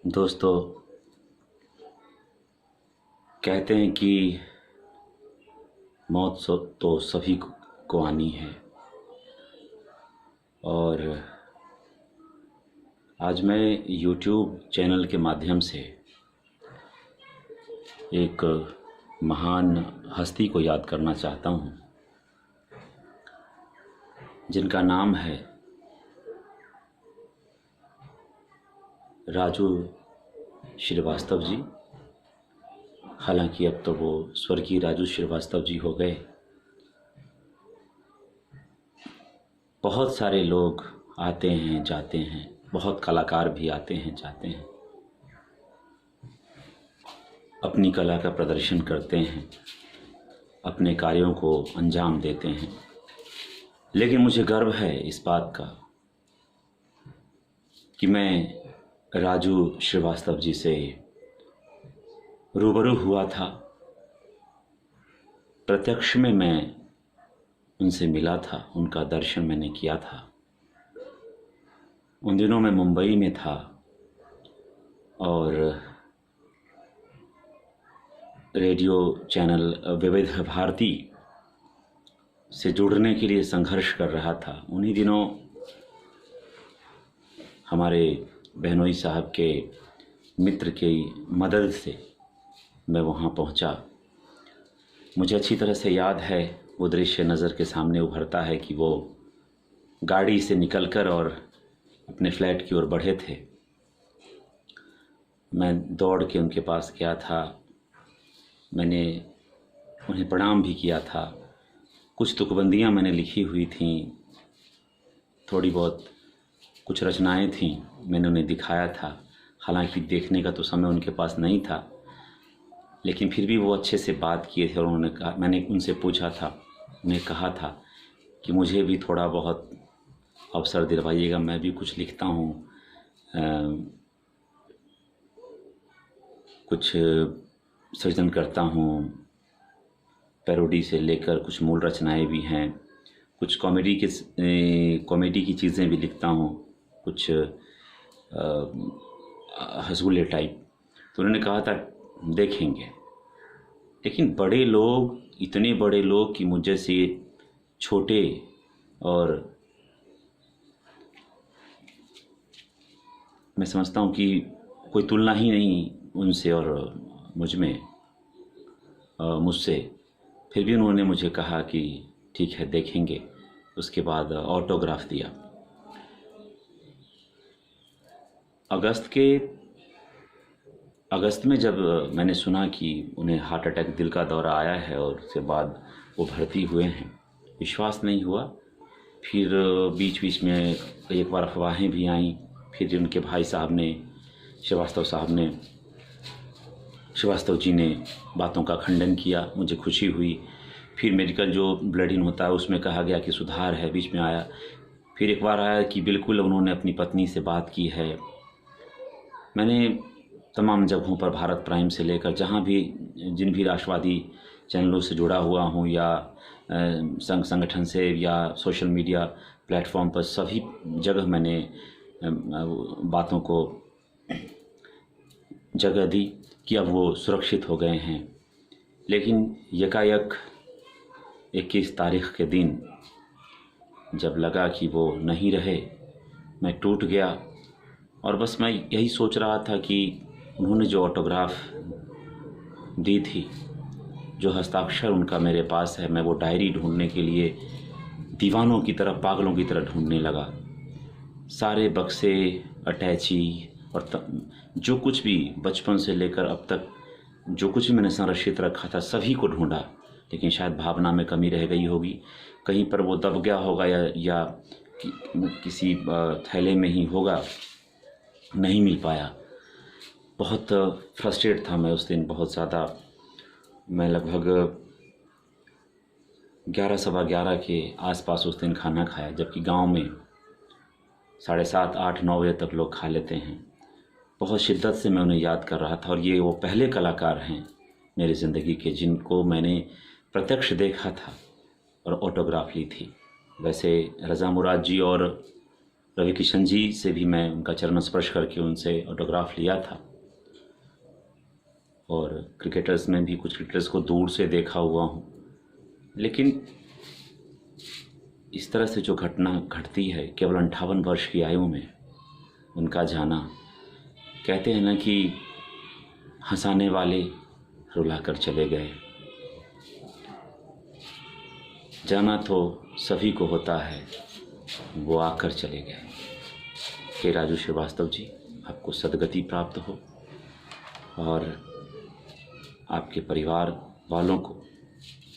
दोस्तों, कहते हैं कि मौत तो सभी को आनी है। और आज मैं YouTube चैनल के माध्यम से एक महान हस्ती को याद करना चाहता हूँ, जिनका नाम है राजू श्रीवास्तव जी। हालांकि अब तो वो स्वर्गीय राजू श्रीवास्तव जी हो गए। बहुत सारे लोग आते हैं जाते हैं, बहुत कलाकार भी आते हैं जाते हैं, अपनी कला का प्रदर्शन करते हैं, अपने कार्यों को अंजाम देते हैं। लेकिन मुझे गर्व है इस बात का कि मैं राजू श्रीवास्तव जी से रूबरू हुआ था। प्रत्यक्ष में मैं उनसे मिला था, उनका दर्शन मैंने किया था। उन दिनों मैं मुंबई में था और रेडियो चैनल विविध भारती से जुड़ने के लिए संघर्ष कर रहा था। उन्हीं दिनों हमारे बहनोई साहब के मित्र की मदद से मैं वहाँ पहुँचा। मुझे अच्छी तरह से याद है, वो दृश्य नज़र के सामने उभरता है कि वो गाड़ी से निकलकर और अपने फ्लैट की ओर बढ़े थे। मैं दौड़ के उनके पास गया था, मैंने उन्हें प्रणाम भी किया था। कुछ तुकबंदियाँ मैंने लिखी हुई थीं, थोड़ी बहुत कुछ रचनाएं थीं, मैंने उन्हें दिखाया था। हालांकि देखने का तो समय उनके पास नहीं था, लेकिन फिर भी वो अच्छे से बात किए थे। और उन्होंने कहा, मैंने उनसे पूछा था, उन्हें कहा था कि मुझे भी थोड़ा बहुत अवसर दिलवाइएगा, मैं भी कुछ लिखता हूँ। कुछ सृजन करता हूँ, पैरोडी से लेकर कुछ मूल रचनाएं भी हैं, कुछ कॉमेडी की चीज़ें भी लिखता हूँ, कुछ हंसगुल्ले टाइप। तो उन्होंने कहा था देखेंगे। लेकिन बड़े लोग, इतने बड़े लोग कि मुझे से छोटे और मैं समझता हूँ कि कोई तुलना ही नहीं उनसे और मुझ में, मुझसे, फिर भी उन्होंने मुझे कहा कि ठीक है देखेंगे। उसके बाद ऑटोग्राफ दिया। अगस्त में जब मैंने सुना कि उन्हें हार्ट अटैक, दिल का दौरा आया है और उसके बाद वो भर्ती हुए हैं, विश्वास नहीं हुआ। फिर बीच बीच में एक बार अफवाहें भी आईं। फिर उनके भाई साहब ने, श्रीवास्तव जी ने बातों का खंडन किया, मुझे खुशी हुई। फिर मेडिकल जो ब्लड इन होता है उसमें कहा गया कि सुधार है, बीच में आया। फिर एक बार आया कि बिल्कुल उन्होंने अपनी पत्नी से बात की है। मैंने तमाम जगहों पर, भारत प्राइम से लेकर जहाँ भी, जिन भी राष्ट्रवादी चैनलों से जुड़ा हुआ हूँ या संगठन से या सोशल मीडिया प्लेटफॉर्म पर, सभी जगह मैंने बातों को जगह दी कि अब वो सुरक्षित हो गए हैं। लेकिन यकायक 21 तारीख के दिन जब लगा कि वो नहीं रहे, मैं टूट गया। और बस मैं यही सोच रहा था कि उन्होंने जो ऑटोग्राफ दी थी, जो हस्ताक्षर उनका मेरे पास है, मैं वो डायरी ढूंढने के लिए दीवानों की तरह, पागलों की तरह ढूंढने लगा। सारे बक्से, अटैची और जो कुछ भी बचपन से लेकर अब तक जो कुछ भी मैंने संरक्षित रखा था, सभी को ढूंढा। लेकिन शायद भावना में कमी रह गई होगी, कहीं पर वो दब गया होगा या किसी थैले में ही होगा, नहीं मिल पाया। बहुत फ्रस्ट्रेट था मैं उस दिन, बहुत ज़्यादा। मैं लगभग 11 सवा 11 के आसपास उस दिन खाना खाया, जबकि गांव में 7:30, 8, 9 बजे तक लोग खा लेते हैं। बहुत शिद्दत से मैं उन्हें याद कर रहा था। और ये वो पहले कलाकार हैं मेरी ज़िंदगी के जिनको मैंने प्रत्यक्ष देखा था और ऑटोग्राफ ली थी। वैसे रज़ा मुराद जी और रवि किशन जी से भी मैं उनका चरण स्पर्श करके उनसे ऑटोग्राफ लिया था, और क्रिकेटर्स में भी कुछ क्रिकेटर्स को दूर से देखा हुआ हूँ। लेकिन इस तरह से जो घटना घटती है केवल 58 वर्ष की आयु में उनका जाना, कहते हैं ना कि हंसाने वाले रुला कर चले गए। जाना तो सभी को होता है, वो आकर चले गए। के राजू श्रीवास्तव जी, आपको सद्गति प्राप्त हो और आपके परिवार वालों को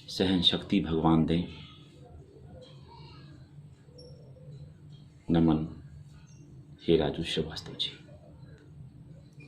सहन शक्ति भगवान दें। नमन, हे राजू श्रीवास्तव जी।